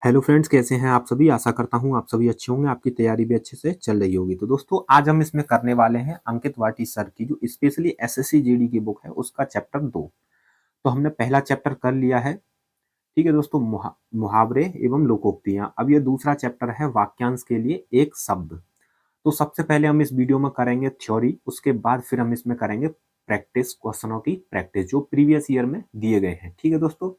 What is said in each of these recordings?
Hello friends, कैसे हैं आप सभी। आशा करता हूं आप सभी अच्छे होंगे, आपकी तैयारी भी अच्छे से चल रही होगी। तो दोस्तों, आज हम इसमें करने वाले हैं अंकित वाटी सर की जो स्पेशली एसएससी जीडी की बुक है उसका चैप्टर 2। तो हमने पहला चैप्टर कर लिया है। ठीक है दोस्तों, मुहावरे एवं लोकोक्तियां। अब ये दूसरा चैप्टर है वाक्यांश के लिए एक शब्द। तो सबसे पहले हम इस वीडियो में करेंगे थ्योरी, उसके बाद फिर हम इसमें करेंगे प्रैक्टिस, क्वेश्चनों की प्रैक्टिस जो प्रीवियस ईयर में दिए गए हैं। ठीक है दोस्तों,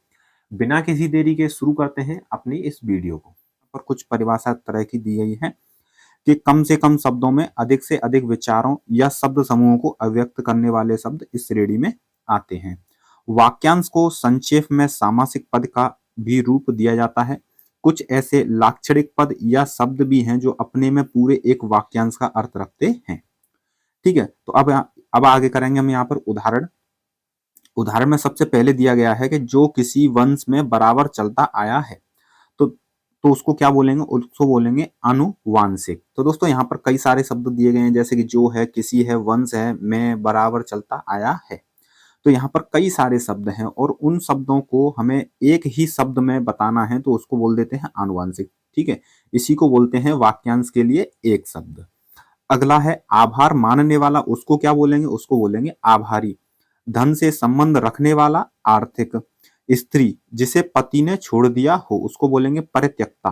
बिना किसी देरी के शुरू करते हैं अपनी इस वीडियो को। पर कुछ परिभाषा तरह की दी गई है कि कम से कम शब्दों में अधिक से अधिक विचारों या शब्द समूहों को अभिव्यक्त करने वाले शब्द इस श्रेणी में आते हैं। वाक्यांश को संक्षेप में सामासिक पद का भी रूप दिया जाता है। कुछ ऐसे लाक्षणिक पद या शब्द भी हैं जो अपने में पूरे एक वाक्यांश का अर्थ रखते हैं। ठीक है, तो अब आगे करेंगे हम यहाँ पर उदाहरण। उदाहरण में सबसे पहले दिया गया है कि जो किसी वंश में बराबर चलता आया है तो उसको क्या बोलेंगे, उसको बोलेंगे आनुवांशिक। तो दोस्तों, यहाँ पर कई सारे शब्द दिए गए हैं, जैसे कि जो है, किसी है, वंश है, में, बराबर चलता आया है। तो यहाँ पर कई सारे शब्द हैं और उन शब्दों को हमें एक ही शब्द में बताना है तो उसको बोल देते हैं आनुवांशिक। ठीक है, इसी को बोलते हैं वाक्यांश के लिए एक शब्द। अगला है आभार मानने वाला, उसको क्या बोलेंगे, उसको बोलेंगे आभारी। धन से संबंध रखने वाला आर्थिक। स्त्री जिसे पति ने छोड़ दिया हो उसको बोलेंगे परित्यक्ता।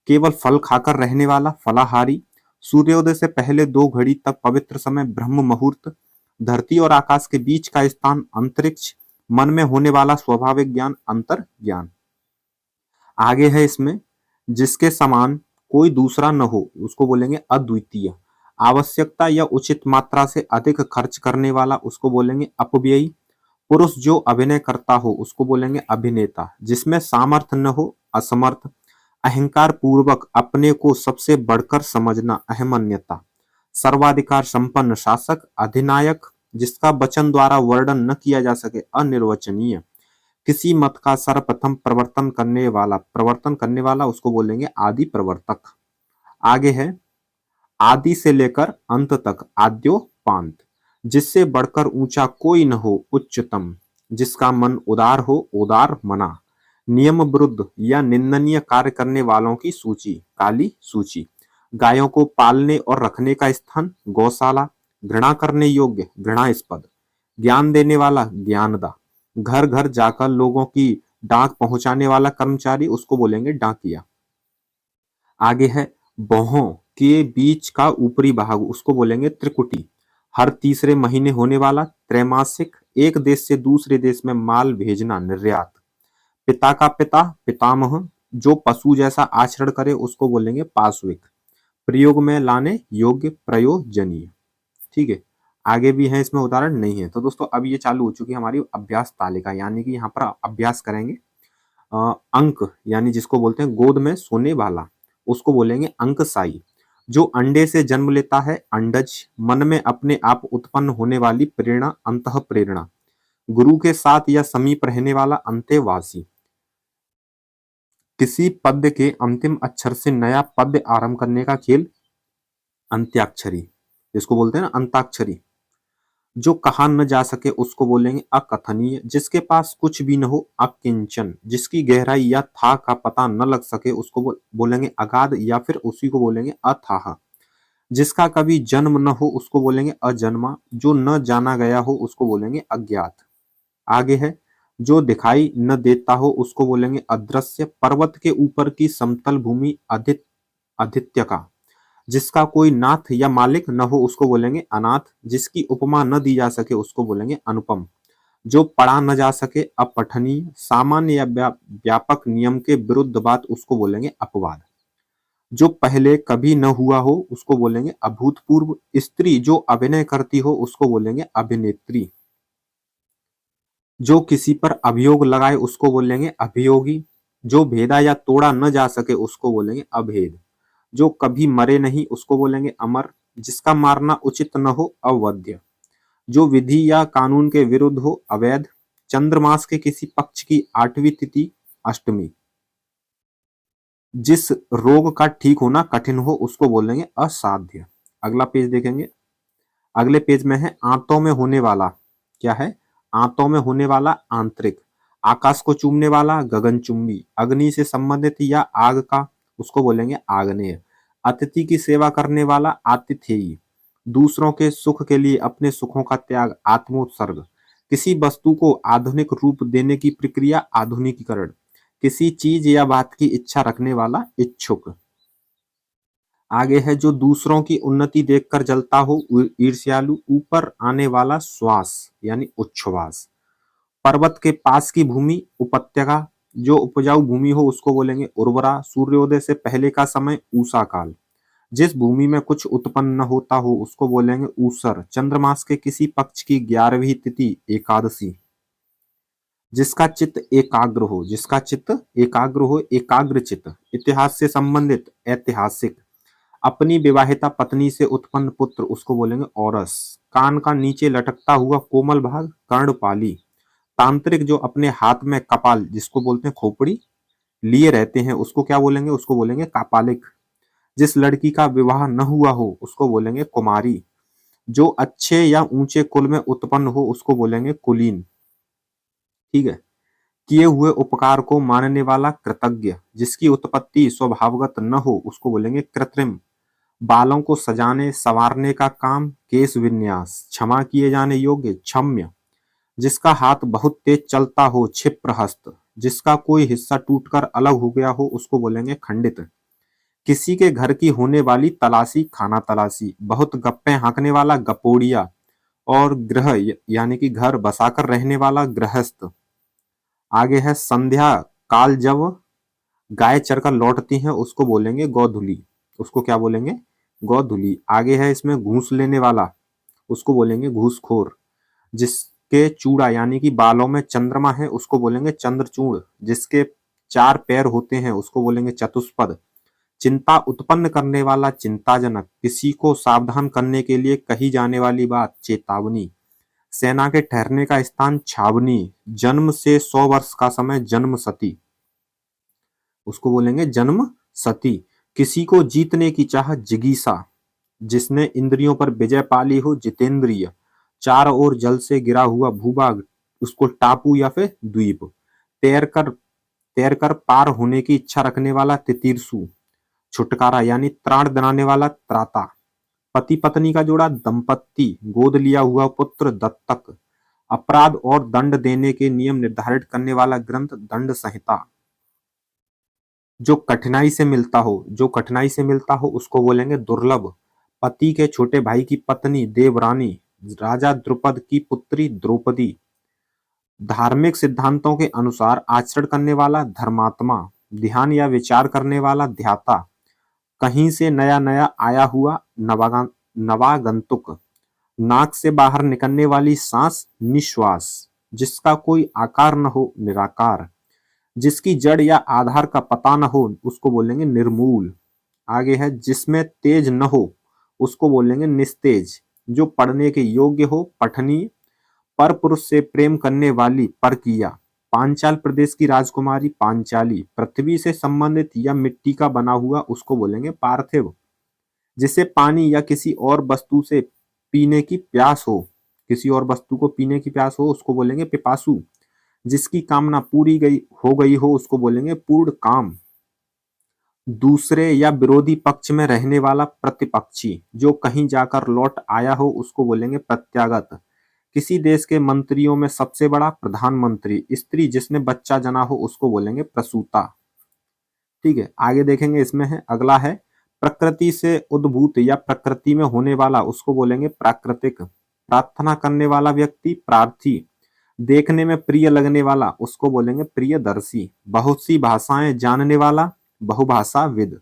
केवल फल खाकर रहने वाला फलाहारी। सूर्योदय से पहले 2 घड़ी तक पवित्र समय ब्रह्म मुहूर्त। धरती और आकाश के बीच का स्थान अंतरिक्ष। मन में होने वाला स्वाभाविक ज्ञान अंतर ज्ञान। आगे है इसमें जिसके समान कोई दूसरा न हो उसको बोलेंगे अद्वितीय। आवश्यकता या उचित मात्रा से अधिक खर्च करने वाला उसको बोलेंगे अपव्ययी। पुरुष जो अभिनय करता हो उसको बोलेंगे अभिनेता। जिसमें सामर्थ्य न हो असमर्थ। अहंकार पूर्वक अपने को सबसे बढ़कर समझना अहमन्यता। सर्वाधिकार संपन्न शासक अधिनायक। जिसका वचन द्वारा वर्णन न किया जा सके अनिर्वचनीय। किसी मत का सर्वप्रथम प्रवर्तन करने वाला उसको बोलेंगे आदि प्रवर्तक। आगे है आदि से लेकर अंत तक आद्योपांत। जिससे बढ़कर ऊंचा कोई न हो उच्चतम। जिसका मन उदार हो उदार मना। नियम विरुद्ध या निंदनीय कार्य करने वालों की सूची काली सूची। गायों को पालने और रखने का स्थान गौशाला। घृणा करने योग्य घृणास्पद। ज्ञान देने वाला ज्ञानदा। घर घर जाकर लोगों की डाक पहुंचाने वाला कर्मचारी उसको बोलेंगे डाकिया। आगे है बहुओं के बीच का ऊपरी भाग उसको बोलेंगे त्रिकुटी। हर तीसरे महीने होने वाला त्रैमासिक। एक देश से दूसरे देश में माल भेजना निर्यात। पिता का पिता पितामह। जो पशु जैसा आचरण करे उसको बोलेंगे पाश्विक। प्रयोग में लाने योग्य प्रयोजनीय। ठीक है, आगे भी है इसमें उदाहरण नहीं है। तो दोस्तों, अब ये चालू हो चुकी है हमारी अभ्यास तालिका, यानी कि यहाँ पर अभ्यास करेंगे। अंक यानी जिसको बोलते हैं गोद में सोने वाला उसको बोलेंगे अंकसाई। जो अंडे से जन्म लेता है अंडज। मन में अपने आप उत्पन्न होने वाली प्रेरणा अंतः प्रेरणा। गुरु के साथ या समीप रहने वाला अंतेवासी। किसी पद्य के अंतिम अक्षर से नया पद्य आरंभ करने का खेल अंत्याक्षरी, जिसको बोलते हैं ना अंताक्षरी। जो कहा न जा सके उसको बोलेंगे अकथनीय। जिसके पास कुछ भी न हो अकिंचन। जिसकी गहराई या था का पता न लग सके उसको बोलेंगे अगाध या फिर उसी को बोलेंगे अथाह। जिसका कभी जन्म न हो उसको बोलेंगे अजन्मा। जो न जाना गया हो उसको बोलेंगे अज्ञात। आगे है जो दिखाई न देता हो उसको बोलेंगे अदृश्य। पर्वत के ऊपर की समतल भूमि आदित्य का। जिसका कोई नाथ या मालिक न हो उसको बोलेंगे अनाथ। जिसकी उपमा न दी जा सके उसको बोलेंगे अनुपम। जो पढ़ा न जा सके अपठनीय। सामान्य या व्यापक नियम के विरुद्ध बात उसको बोलेंगे अपवाद। जो पहले कभी न हुआ हो उसको बोलेंगे अभूतपूर्व। स्त्री जो अभिनय करती हो उसको बोलेंगे अभिनेत्री। जो किसी पर अभियोग लगाए उसको बोलेंगे अभियोगी। जो भेदा या तोड़ा न जा सके उसको बोलेंगे अभेद। जो कभी मरे नहीं उसको बोलेंगे अमर। जिसका मारना उचित न हो अवध्य। जो विधि या कानून के विरुद्ध हो अवैध। चंद्रमास के किसी पक्ष की 8वीं तिथि अष्टमी। जिस रोग का ठीक होना कठिन हो उसको बोलेंगे असाध्य। अगला पेज देखेंगे। अगले पेज में है आंतों में होने वाला। क्या है? आंतों में होने वाला आंतरिक। आकाश को चूमने वाला गगनचुंबी, अग्नि से संबंधित या आग का उसको बोलेंगे आग्नेय, अतिथि की सेवा करने वाला आतिथेयी, दूसरों के सुख के लिए अपने सुखों का त्याग आत्मोत्सर्ग, किसी वस्तु को आधुनिक रूप देने की प्रक्रिया आधुनिकीकरण, किसी चीज या बात की इच्छा रखने वाला इच्छुक। आगे है जो दूसरों की उन्नति देखकर जलता हो ईर्ष्यालु, ऊपर आने वाला श्वास यानी उच्छ्वास। पर्वत के पास की भूमि उपत्यका, जो उपजाऊ भूमि हो उसको बोलेंगे उर्वरा, सूर्योदय से पहले का समय ऊषा काल, जिस भूमि में कुछ उत्पन्न होता हो उसको बोलेंगे ऊसर, चंद्रमास के किसी पक्ष की 11वीं तिथि एकादशी, जिसका चित्त एकाग्र हो, जिसका चित्त एकाग्र हो एकाग्र चित्त, इतिहास से संबंधित ऐतिहासिक, अपनी विवाहिता पत्नी से उत्पन्न पुत्र उसको बोलेंगे औरस, कान का नीचे लटकता हुआ कोमल भाग कर्णपाली, तांत्रिक जो अपने हाथ में कपाल जिसको बोलते हैं खोपड़ी लिए रहते हैं उसको क्या बोलेंगे, उसको बोलेंगे कापालिक, जिस लड़की का विवाह न हुआ हो उसको बोलेंगे कुमारी, जो अच्छे या ऊंचे कुल में उत्पन्न हो उसको बोलेंगे कुलीन। ठीक है। किए हुए उपकार को मानने वाला कृतज्ञ, जिसकी उत्पत्ति स्वभावगत न हो उसको बोलेंगे कृत्रिम, बालों को सजाने संवारने का काम केश विन्यास, क्षमा किए जाने योग्य क्षम्य, जिसका हाथ बहुत तेज चलता हो क्षिप्र हस्त, जिसका कोई हिस्सा टूटकर अलग हो गया हो उसको बोलेंगे खंडित, किसी के घर की होने वाली तलाशी खाना तलाशी, बहुत गप्पे हाँकने वाला गपोड़िया, और गृह यानी कि घर बसाकर रहने वाला गृहस्थ। आगे है संध्या काल, जब गाय चरकर लौटती हैं उसको बोलेंगे गोधुली, उसको क्या बोलेंगे गोधुली। आगे है इसमें घूस लेने वाला उसको बोलेंगे घूसखोर, जिसके चूड़ा यानी कि बालों में चंद्रमा है उसको बोलेंगे चंद्रचूड़, जिसके 4 पैर होते हैं उसको बोलेंगे चतुष्पद, चिंता उत्पन्न करने वाला चिंताजनक, किसी को सावधान करने के लिए कही जाने वाली बात चेतावनी, सेना के ठहरने का स्थान छावनी, जन्म से 100 वर्ष का समय जन्म सती उसको बोलेंगे जन्म सती, किसी को जीतने की चाह जिगीसा, जिसने इंद्रियों पर विजय पाली हो जितेंद्रिय, चारों ओर जल से गिरा हुआ भूभाग उसको टापू या फिर द्वीप, तैरकर पार होने की इच्छा रखने वाला तितीर्षु, छुटकारा यानी त्राण दिलाने वाला त्राता, पति पत्नी का जोड़ा दंपत्ति, गोद लिया हुआ पुत्र दत्तक, अपराध और दंड देने के नियम निर्धारित करने वाला ग्रंथ दंड संहिता, जो कठिनाई से मिलता हो, जो कठिनाई से मिलता हो उसको बोलेंगे दुर्लभ, पति के छोटे भाई की पत्नी देवरानी, राजा द्रुपद की पुत्री द्रौपदी, धार्मिक सिद्धांतों के अनुसार आचरण करने वाला धर्मात्मा, ध्यान या विचार करने वाला ध्याता, कहीं से नया नया आया हुआ नवागंतुक, नाक से बाहर निकलने वाली सांस निश्वास, जिसका कोई आकार न हो निराकार, जिसकी जड़ या आधार का पता न हो उसको बोलेंगे निर्मूल। आगे है जिसमें तेज न हो उसको बोलेंगे निस्तेज, जो पढ़ने के योग्य हो पठनीय, पर पुरुष से प्रेम करने वाली परकिया, पांचाल प्रदेश की राजकुमारी पांचाली, पृथ्वी से संबंधित या मिट्टी का बना हुआ उसको बोलेंगे पार्थिव, जिसे पानी या किसी और वस्तु से पीने की प्यास हो, किसी और वस्तु को पीने की प्यास हो उसको बोलेंगे पिपासु, जिसकी कामना पूरी गई हो उसको बोलेंगे पूर्ण काम, दूसरे या विरोधी पक्ष में रहने वाला प्रतिपक्षी, जो कहीं जाकर लौट आया हो उसको बोलेंगे प्रत्यागत, किसी देश के मंत्रियों में सबसे बड़ा प्रधानमंत्री, स्त्री जिसने बच्चा जना हो उसको बोलेंगे प्रसूता। ठीक है, आगे देखेंगे इसमें है अगला है प्रकृति से उद्भूत या प्रकृति में होने वाला उसको बोलेंगे प्राकृतिक, प्रार्थना करने वाला व्यक्ति प्रार्थी, देखने में प्रिय लगने वाला उसको बोलेंगे प्रियदर्शी, बहुत सी भाषाएं जानने वाला बहुभाषाविद,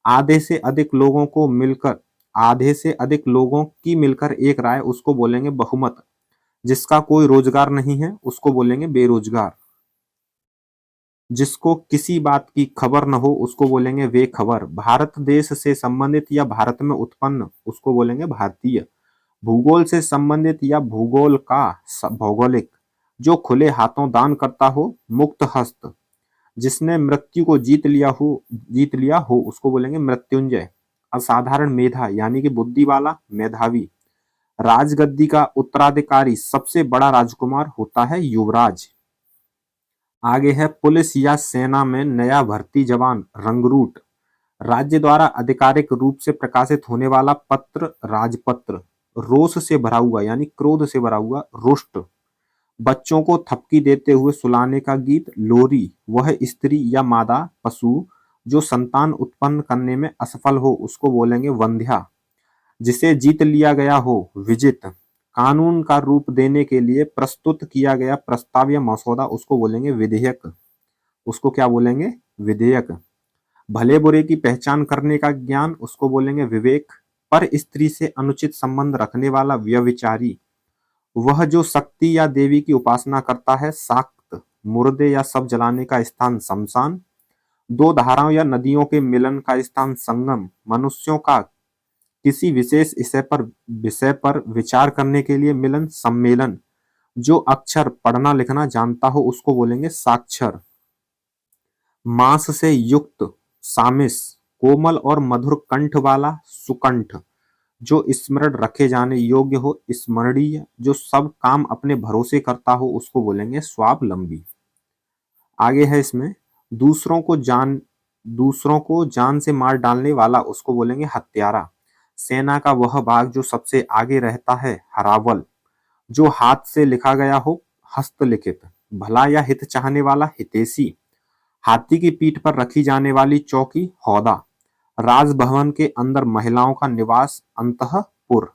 आधे से अधिक लोगों को मिलकर आधे से अधिक लोगों की मिलकर एक राय उसको बोलेंगे बहुमत, जिसका कोई रोजगार नहीं है उसको बोलेंगे बेरोजगार, जिसको किसी बात की खबर न हो उसको बोलेंगे बेखबर, भारत देश से संबंधित या भारत में उत्पन्न उसको बोलेंगे भारतीय, भूगोल से संबंधित या भूगोल का भौगोलिक, जो खुले हाथों दान करता हो मुक्त हस्त, जिसने मृत्यु को जीत लिया हो उसको बोलेंगे मृत्युंजय, असाधारण मेधा यानी कि बुद्धि वाला मेधावी, राजगद्दी का उत्तराधिकारी सबसे बड़ा राजकुमार होता है युवराज। आगे है पुलिस या सेना में नया भर्ती जवान रंगरूट, राज्य द्वारा आधिकारिक रूप से प्रकाशित होने वाला पत्र राजपत्र, रोष से भरा हुआ यानी क्रोध से भरा हुआ रुष्ट, बच्चों को थपकी देते हुए सुलाने का गीत लोरी, वह स्त्री या मादा पशु जो संतान उत्पन्न करने में असफल हो उसको बोलेंगे वंध्या, जिसे जीत लिया गया हो विजित, कानून का रूप देने के लिए प्रस्तुत किया गया प्रस्ताव या मसौदा उसको बोलेंगे विधेयक, उसको क्या बोलेंगे विधेयक, भले बुरे की पहचान करने का ज्ञान उसको बोलेंगे विवेक, पर स्त्री से अनुचित संबंध रखने वाला व्यभिचारी, वह जो शक्ति या देवी की उपासना करता है शाक्त, मुर्दे या शव जलाने का स्थान शमशान, दो धाराओं या नदियों के मिलन का स्थान संगम, मनुष्यों का किसी विशेष विषय पर विचार करने के लिए मिलन सम्मेलन, जो अक्षर पढ़ना लिखना जानता हो उसको बोलेंगे साक्षर, मांस से युक्त सामिस, कोमल और मधुर कंठ वाला सुकंठ, जो स्मरण रखे जाने योग्य हो स्मरणीय, जो सब काम अपने भरोसे करता हो उसको बोलेंगे स्वावलंबी। आगे है इसमें दूसरों को जान से मार डालने वाला उसको बोलेंगे हत्यारा, सेना का वह भाग जो सबसे आगे रहता है हरावल, जो हाथ से लिखा गया हो हस्तलिखित, भला या हित चाहने वाला हितैषी, हाथी की पीठ पर रखी जाने वाली चौकी हौदा, राजभवन के अंदर महिलाओं का निवास अंतःपुर।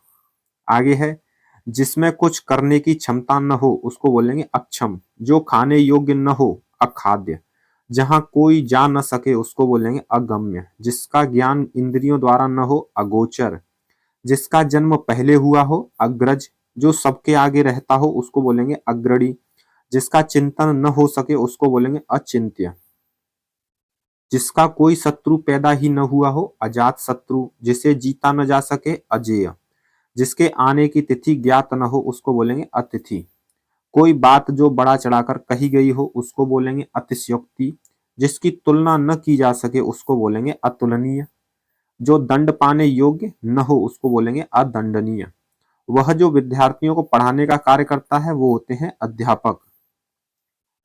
आगे है जिसमें कुछ करने की क्षमता न हो उसको बोलेंगे अक्षम, जो खाने योग्य न हो अखाद्य, जहां कोई जा न सके उसको बोलेंगे अगम्य, जिसका ज्ञान इंद्रियों द्वारा न हो अगोचर, जिसका जन्म पहले हुआ हो अग्रज, जो सबके आगे रहता हो उसको बोलेंगे अग्रणी, जिसका चिंतन न हो सके उसको बोलेंगे अचिंत्य, जिसका कोई शत्रु पैदा ही न हुआ हो अजात शत्रु, जिसे जीता न जा सके अजेय, जिसके आने की तिथि ज्ञात न हो उसको बोलेंगे अतिथि, कोई बात जो बड़ा चढ़ाकर कही गई हो उसको बोलेंगे अतिशयोक्ति, जिसकी तुलना न की जा सके उसको बोलेंगे अतुलनीय, जो दंड पाने योग्य न हो उसको बोलेंगे अदंडनीय, वह जो विद्यार्थियों को पढ़ाने का कार्य करता है वो होते हैं अध्यापक।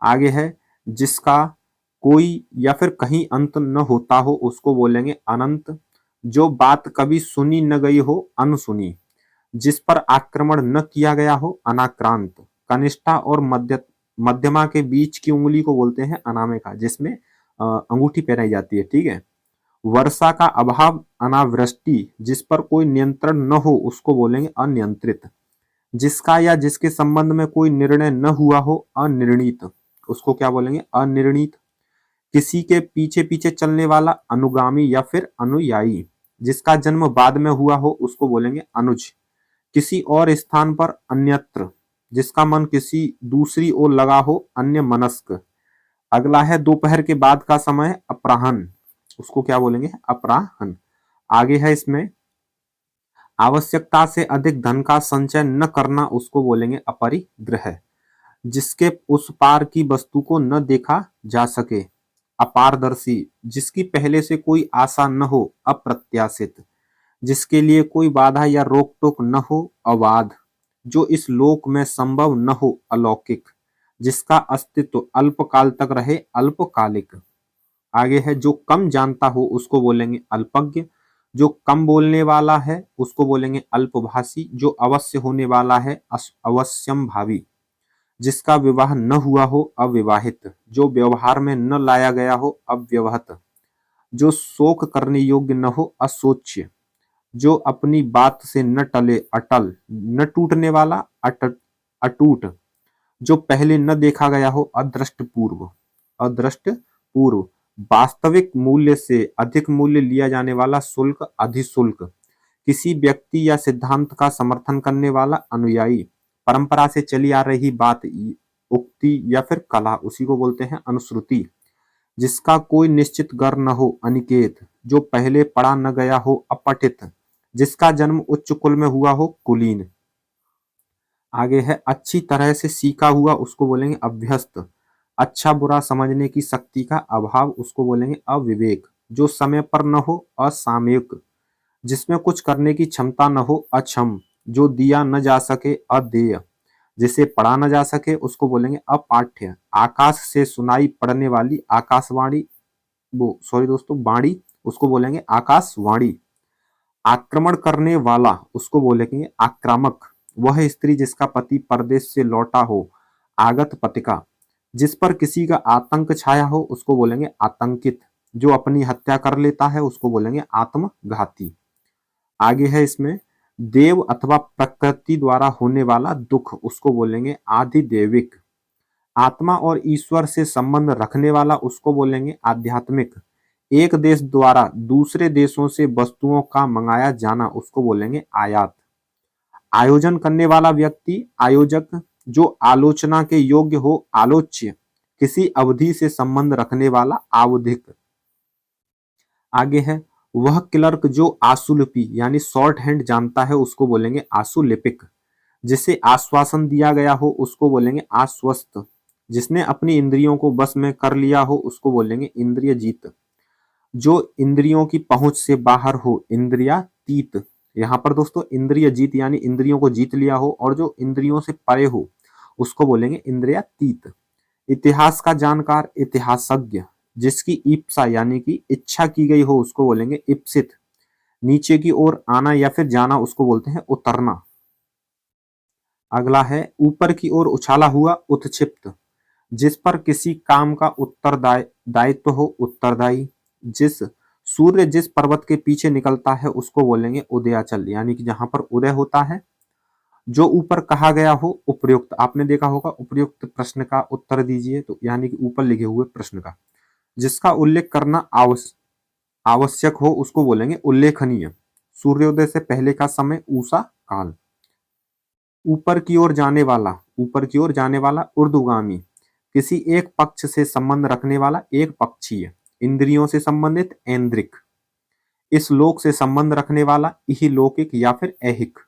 आगे है जिसका कोई या फिर कहीं अंत न होता हो उसको बोलेंगे अनंत, जो बात कभी सुनी न गई हो अनसुनी, जिस पर आक्रमण न किया गया हो अनाक्रांत, कनिष्ठा और मध्यमा के बीच की उंगली को बोलते हैं अनामिका, जिसमें अंगूठी पहनाई जाती है, ठीक है। वर्षा का अभाव अनावृष्टि, जिस पर कोई नियंत्रण न हो उसको बोलेंगे अनियंत्रित, जिसका या जिसके संबंध में कोई निर्णय न हुआ हो अनिर्णीत, उसको क्या बोलेंगे अनिर्णीत, किसी के पीछे पीछे चलने वाला अनुगामी या फिर अनुयायी, जिसका जन्म बाद में हुआ हो उसको बोलेंगे अनुज, किसी और स्थान पर अन्यत्र, जिसका मन किसी दूसरी ओर लगा हो अन्य मनस्क। अगला है दोपहर के बाद का समय अपराह्न, उसको क्या बोलेंगे अपराह्न। आगे है इसमें आवश्यकता से अधिक धन का संचय न करना उसको बोलेंगे अपरिग्रह, जिसके उस पार की वस्तु को न देखा जा सके अपारदर्शी, जिसकी पहले से कोई आशा न हो अप्रत्याशित, जिसके लिए कोई बाधा या रोक टोक न हो अबाध, जो इस लोक में संभव न हो अलौकिक, जिसका अस्तित्व अल्पकाल तक रहे अल्पकालिक। आगे है जो कम जानता हो उसको बोलेंगे अल्पज्ञ, जो कम बोलने वाला है उसको बोलेंगे अल्पभाषी, जो अवश्य होने वाला है अवश्यम भावी, जिसका विवाह न हुआ हो अविवाहित, जो व्यवहार में न लाया गया हो अव्यवहत, जो शोक करने योग्य न हो अशोच्य, जो अपनी बात से न टले अटल, न टूटने वाला अटूट, जो पहले न देखा गया हो अदृष्टपूर्व, वास्तविक मूल्य से अधिक मूल्य लिया जाने वाला शुल्क अधिशुल्क, किसी व्यक्ति या सिद्धांत का समर्थन करने वाला अनुयायी, परंपरा से चली आ रही बात उक्ति या फिर कला उसी को बोलते हैं अनुश्रुति, जिसका कोई निश्चित गर न हो अनिकेत, जो पहले पढ़ा न गया हो अपठित, जिसका जन्म उच्च कुल में हुआ हो कुलीन। आगे है अच्छी तरह से सीखा हुआ उसको बोलेंगे अभ्यस्त, अच्छा बुरा समझने की शक्ति का अभाव उसको बोलेंगे अविवेक, जो समय पर न हो असामयिक, जिसमें कुछ करने की क्षमता न हो अक्षम, जो दिया न जा सके अदेय, जिसे पढ़ा न जा सके उसको बोलेंगे अपाठ्य। आकाश से सुनाई पड़ने वाली आकाशवाणी, वो सॉरी दोस्तों वाणी, उसको बोलेंगे आकाशवाणी। आक्रमण करने वाला उसको बोलेंगे आक्रामक। वह स्त्री जिसका पति परदेश से लौटा हो, आगत पथिका। जिस पर किसी का आतंक छाया हो उसको बोलेंगे आतंकित। जो अपनी हत्या कर लेता है उसको बोलेंगे आत्मघाती। आगे है इसमें देव अथवा प्रकृति द्वारा होने वाला दुख उसको बोलेंगे आधिदैविक। आत्मा और ईश्वर से संबंध रखने वाला उसको बोलेंगे आध्यात्मिक। एक देश द्वारा दूसरे देशों से वस्तुओं का मंगाया जाना उसको बोलेंगे आयात। आयोजन करने वाला व्यक्ति आयोजक। जो आलोचना के योग्य हो आलोच्य। किसी अवधि से संबंध रखने वाला आवधिक। आगे है वह क्लर्क जो आशुलिपि यानी शॉर्ट हैंड जानता है उसको बोलेंगे आशुलिपिक। जिसे आश्वासन दिया गया हो उसको बोलेंगे आश्वस्त। जिसने अपनी इंद्रियों को बस में कर लिया हो उसको बोलेंगे इंद्रिय जीत। जो इंद्रियों की पहुंच से बाहर हो इंद्रियातीत। यहाँ पर दोस्तों इंद्रिय जीत यानी इंद्रियों को जीत लिया हो, और जो इंद्रियों से परे हो उसको बोलेंगे इंद्रियातीत। इतिहास का जानकार इतिहासज्ञ। जिसकी इप्सा यानी कि इच्छा की गई हो उसको बोलेंगे इप्सित। नीचे की ओर आना या फिर जाना उसको बोलते हैं उतरना। अगला है ऊपर की ओर उछाला हुआ उत्क्षिप्त। जिस पर किसी काम का दायित्व हो उत्तरदायी। जिस सूर्य जिस पर्वत के पीछे निकलता है उसको बोलेंगे उदयाचल, यानी कि जहां पर उदय होता है। जो ऊपर कहा गया हो उपयुक्त, आपने देखा होगा उपयुक्त प्रश्न का उत्तर दीजिए, तो यानी कि ऊपर लिखे हुए प्रश्न का। जिसका उल्लेख करना आवश्यक हो उसको बोलेंगे उल्लेखनीय। सूर्योदय से पहले का समय ऊषा काल। ऊपर की ओर जाने वाला ऊर्ध्वगामी। किसी एक पक्ष से संबंध रखने वाला एक पक्षीय। इंद्रियों से संबंधित ऐन्द्रिक। इस लोक से संबंध रखने वाला इहलौकिक या फिर ऐहिक।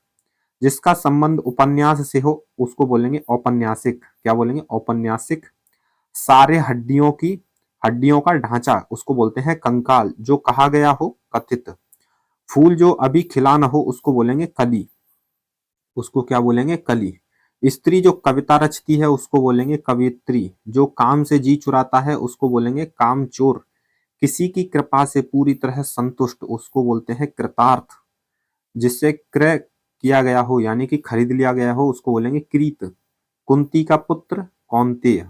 जिसका संबंध उपन्यास से हो उसको बोलेंगे औपन्यासिक। क्या बोलेंगे? औपन्यासिक। सारे हड्डियों का ढांचा उसको बोलते हैं कंकाल। जो कहा गया हो कथित। फूल जो अभी खिला न हो उसको बोलेंगे कली। उसको क्या बोलेंगे? कली। स्त्री जो कविता रचती है उसको बोलेंगे कवियत्री। जो काम से जी चुराता है उसको बोलेंगे कामचोर। किसी की कृपा से पूरी तरह संतुष्ट उसको बोलते हैं कृतार्थ। जिससे क्रय किया गया हो यानी कि खरीद लिया गया हो उसको बोलेंगे क्रीत। कुंती का पुत्र कौन्तेय।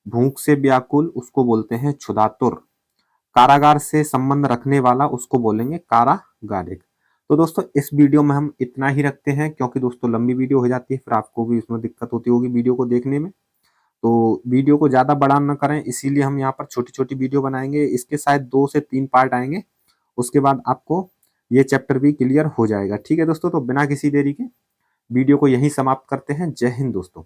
भूख से व्याकुल उसको बोलते हैं क्षुधातुर। कारागार से संबंध रखने वाला उसको बोलेंगे कारागारिक। तो दोस्तों इस वीडियो में हम इतना ही रखते हैं, क्योंकि दोस्तों लंबी वीडियो हो जाती है, फिर आपको भी इसमें दिक्कत होती होगी वीडियो को देखने में। तो वीडियो को ज़्यादा बड़ा न करें, इसीलिए हम यहाँ पर छोटी छोटी वीडियो बनाएंगे। इसके शायद 2 से 3 पार्ट आएंगे, उसके बाद आपको ये चैप्टर भी क्लियर हो जाएगा। ठीक है दोस्तों, तो बिना किसी देरी के वीडियो को यहीं समाप्त करते हैं। जय हिंद दोस्तों।